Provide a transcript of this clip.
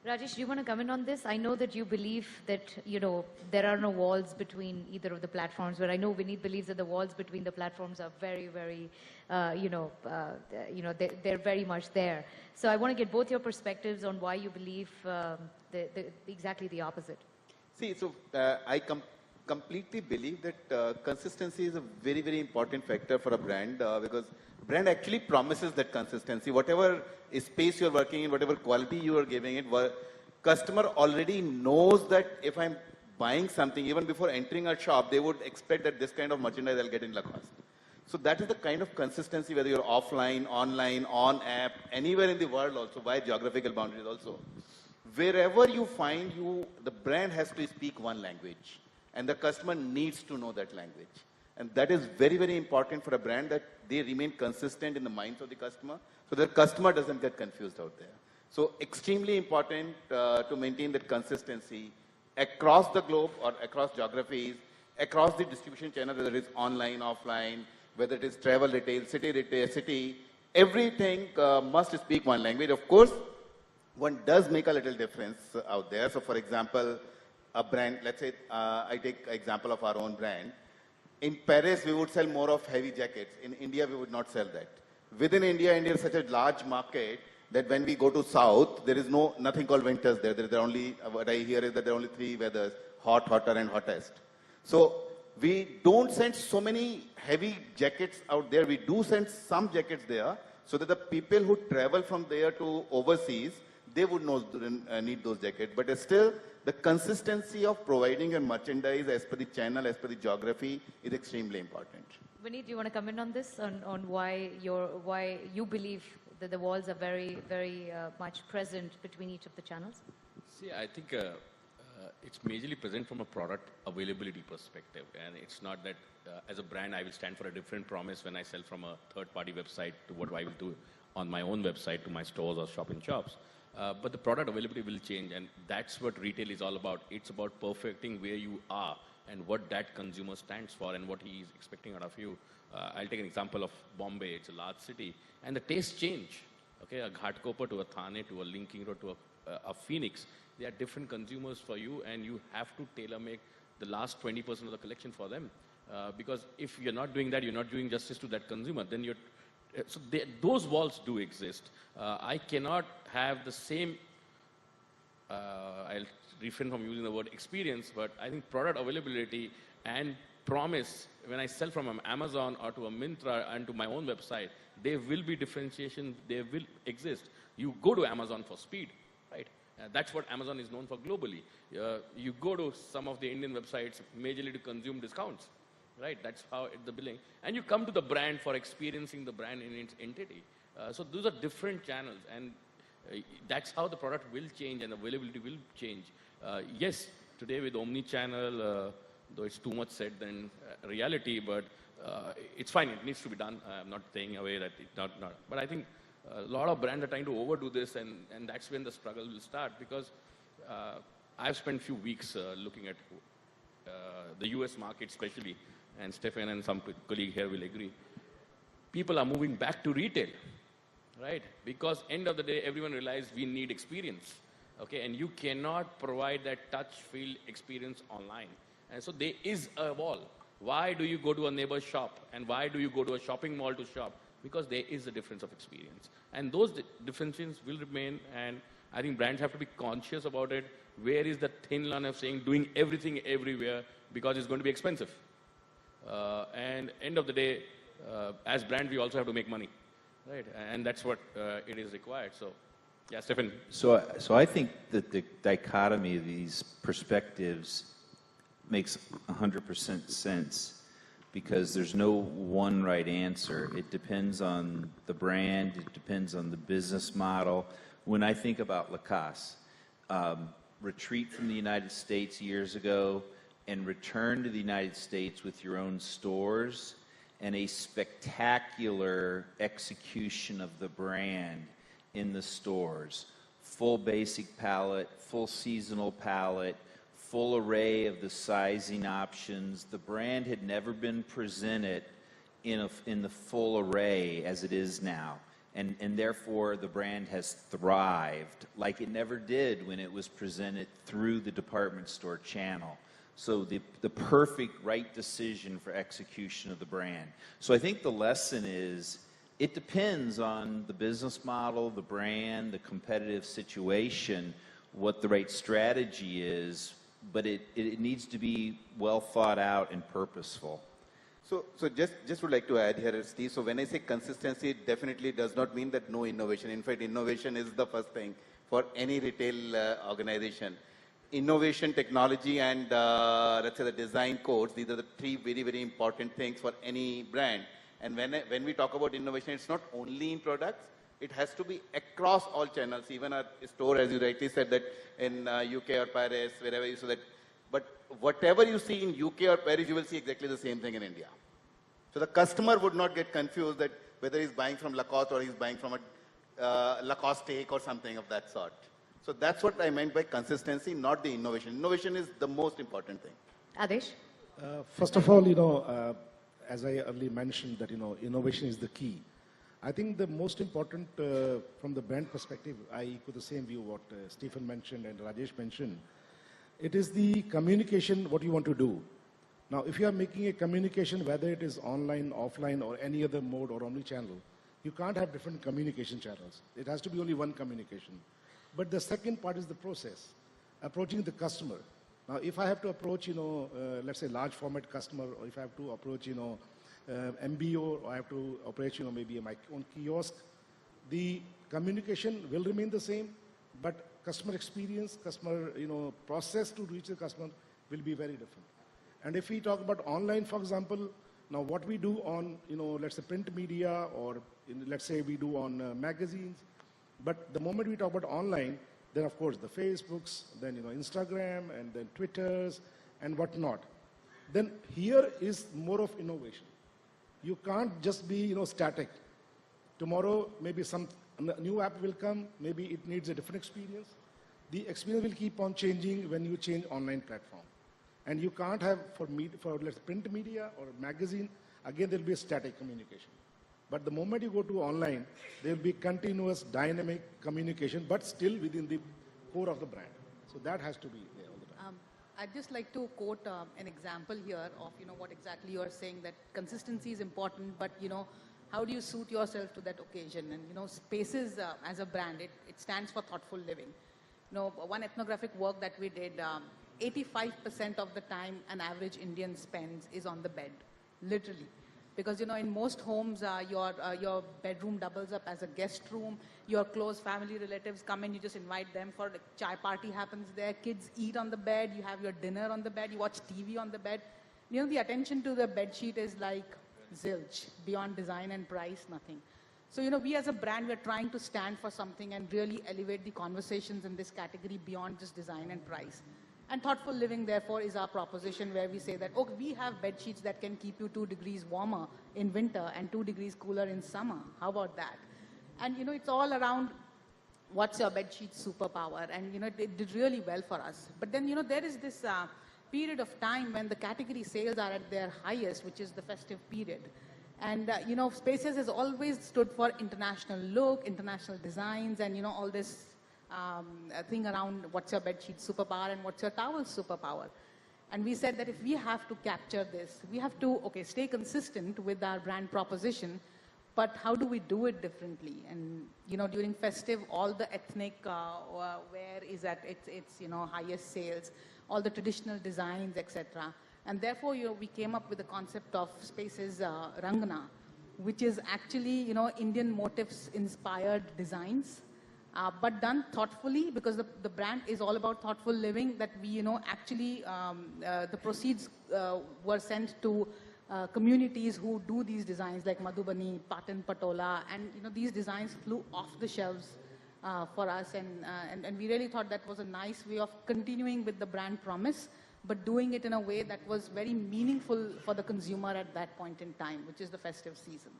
Rajesh, do you want to comment on this? I know that you believe that, there are no walls between either of the platforms, but I know Vineet believes that the walls between the platforms are very, very, they're very much there. So I want to get both your perspectives on why you believe exactly the opposite. See, so I completely believe that consistency is a very, very important factor for a brand because brand actually promises that consistency. Whatever space you're working in, whatever quality you are giving it, customer already knows that if I'm buying something, even before entering a shop, they would expect that this kind of merchandise I'll get in Lacoste. So that is the kind of consistency, whether you're offline, online, on app, anywhere in the world also, by geographical boundaries also. Wherever you find the brand has to speak one language and the customer needs to know that language. And that is very, very important for a brand that they remain consistent in the minds of the customer so the customer doesn't get confused out there. So extremely important to maintain that consistency across the globe or across geographies, across the distribution channel, whether it's online, offline, whether it is travel retail, city, everything must speak one language. Of course, one does make a little difference out there. So for example, a brand, let's say I take example of our own brand. In Paris, we would sell more of heavy jackets. In India, we would not sell that. Within India is such a large market that when we go to South, there is nothing called winters there. There are only, what I hear is that there are only 3 weathers, hot, hotter, and hottest. So we don't send so many heavy jackets out there. We do send some jackets there so that the people who travel from there to overseas, they would need those jackets. But still, the consistency of providing your merchandise as per the channel, as per the geography is extremely important. Vineet, do you want to comment on this, on why you believe that the walls are very, very much present between each of the channels? See, I think it's majorly present from a product availability perspective. And it's not that as a brand, I will stand for a different promise when I sell from a third-party website to what I will do on my own website to my stores or shop-in-shops. But the product availability will change, and that's what retail is all about. It's about perfecting where you are and what that consumer stands for and what he is expecting out of you. I'll take an example of Bombay. It's a large city, and the tastes change. Okay, a Ghatkopar to a Thane to a Linking Road to a Phoenix. They are different consumers for you, and you have to tailor-make the last 20% of the collection for them. Because if you're not doing that, you're not doing justice to that consumer. Then you're so those walls do exist. I cannot have the same, I'll refrain from using the word experience, but I think product availability and promise, when I sell from Amazon or to a Myntra and to my own website, there will be differentiation, there will exist. You go to Amazon for speed, right? That's what Amazon is known for globally. You go to some of the Indian websites majorly to consume discounts. Right, that's how the billing. And you come to the brand for experiencing the brand in its entity. So those are different channels, and that's how the product will change and availability will change. Yes, today with omni-channel, though it's too much said than reality, but it's fine, it needs to be done. I'm not saying away that it's not. But I think a lot of brands are trying to overdo this, and that's when the struggle will start, because I've spent a few weeks looking at the US market especially, and Stefan and some colleague here will agree. People are moving back to retail, right? Because end of the day, everyone realized we need experience, okay? And you cannot provide that touch, feel experience online. And so there is a wall. Why do you go to a neighbor's shop? And why do you go to a shopping mall to shop? Because there is a difference of experience. And those differences will remain, and I think brands have to be conscious about it. Where is the thin line of saying doing everything everywhere because it's going to be expensive? And end of the day, as brand, we also have to make money, right? And that's what it is required. So, yeah, Stefan. So I think that the dichotomy of these perspectives makes 100% sense, because there's no one right answer. It depends on the brand. It depends on the business model. When I think about Lacoste, retreat from the United States years ago and return to the United States with your own stores and a spectacular execution of the brand in the stores. Full basic palette, full seasonal palette, full array of the sizing options. The brand had never been presented in the full array as it is now. And therefore, the brand has thrived like it never did when it was presented through the department store channel. So the perfect right decision for execution of the brand. So I think the lesson is, it depends on the business model, the brand, the competitive situation, what the right strategy is, but it needs to be well thought out and purposeful. So just would like to add here, Steve. So when I say consistency, it definitely does not mean that no innovation. In fact, innovation is the first thing for any retail organization. Innovation, technology, and let's say the design codes, these are the three very, very important things for any brand. And when we talk about innovation, it's not only in products, it has to be across all channels. Even our store, as you rightly said, that in UK or Paris, wherever you saw that. But whatever you see in UK or Paris, you will see exactly the same thing in India. So the customer would not get confused that whether he's buying from Lacoste or he's buying from a Lacoste take or something of that sort. So that's what I meant by consistency, not the innovation. Innovation is the most important thing. Adesh? First of all, as I earlier mentioned that, innovation is the key. I think the most important from the brand perspective, I echo the same view what Stephen mentioned and Rajesh mentioned. It is the communication, what you want to do. Now, if you are making a communication, whether it is online, offline, or any other mode or omni-channel, you can't have different communication channels. It has to be only one communication. But the second part is the process, approaching the customer. Now, if I have to approach, let's say large format customer, or if I have to approach, MBO, or I have to approach, maybe my own kiosk, the communication will remain the same, but customer experience, customer, process to reach the customer will be very different. And if we talk about online, for example, now what we do on, let's say print media, or let's say we do on magazines, but the moment we talk about online, then of course the Facebooks, then Instagram, and then Twitters, and whatnot. Then here is more of innovation. You can't just be static. Tomorrow maybe some new app will come, maybe it needs a different experience. The experience will keep on changing when you change online platform. And you can't have for let's print media or magazine, again there will be a static communication. But the moment you go to online, there will be continuous dynamic communication, but still within the core of the brand. So that has to be there all the time. I'd just like to quote an example here of what exactly you are saying, that consistency is important, but how do you suit yourself to that occasion? And Spaces as a brand, it stands for thoughtful living. One ethnographic work that we did, 85% of the time an average Indian spends is on the bed, literally. Because, in most homes, your bedroom doubles up as a guest room. Your close family relatives come in, you just invite them for the chai party happens there. Kids eat on the bed, you have your dinner on the bed, you watch TV on the bed. The attention to the bed sheet is like zilch, beyond design and price, nothing. So, we as a brand, we're trying to stand for something and really elevate the conversations in this category beyond just design and price. And thoughtful living, therefore, is our proposition where we say that, we have bed sheets that can keep you 2 degrees warmer in winter and 2 degrees cooler in summer. How about that? And, it's all around what's your bed sheet superpower. And, it did really well for us. But then, there is this period of time when the category sales are at their highest, which is the festive period. And, Spaces has always stood for international look, international designs, and, all this thing around what's your bedsheet superpower and what's your towel superpower. And we said that if we have to capture this, we have to, stay consistent with our brand proposition, but how do we do it differently? And, during festive, all the ethnic wear is at its highest sales, all the traditional designs, etc. And therefore, we came up with the concept of Spaces Rangana, which is actually, Indian motifs inspired designs. But done thoughtfully, because the brand is all about thoughtful living, that we, actually, the proceeds were sent to communities who do these designs like Madhubani, Patan Patola, and, these designs flew off the shelves for us. And we really thought that was a nice way of continuing with the brand promise, but doing it in a way that was very meaningful for the consumer at that point in time, which is the festive season.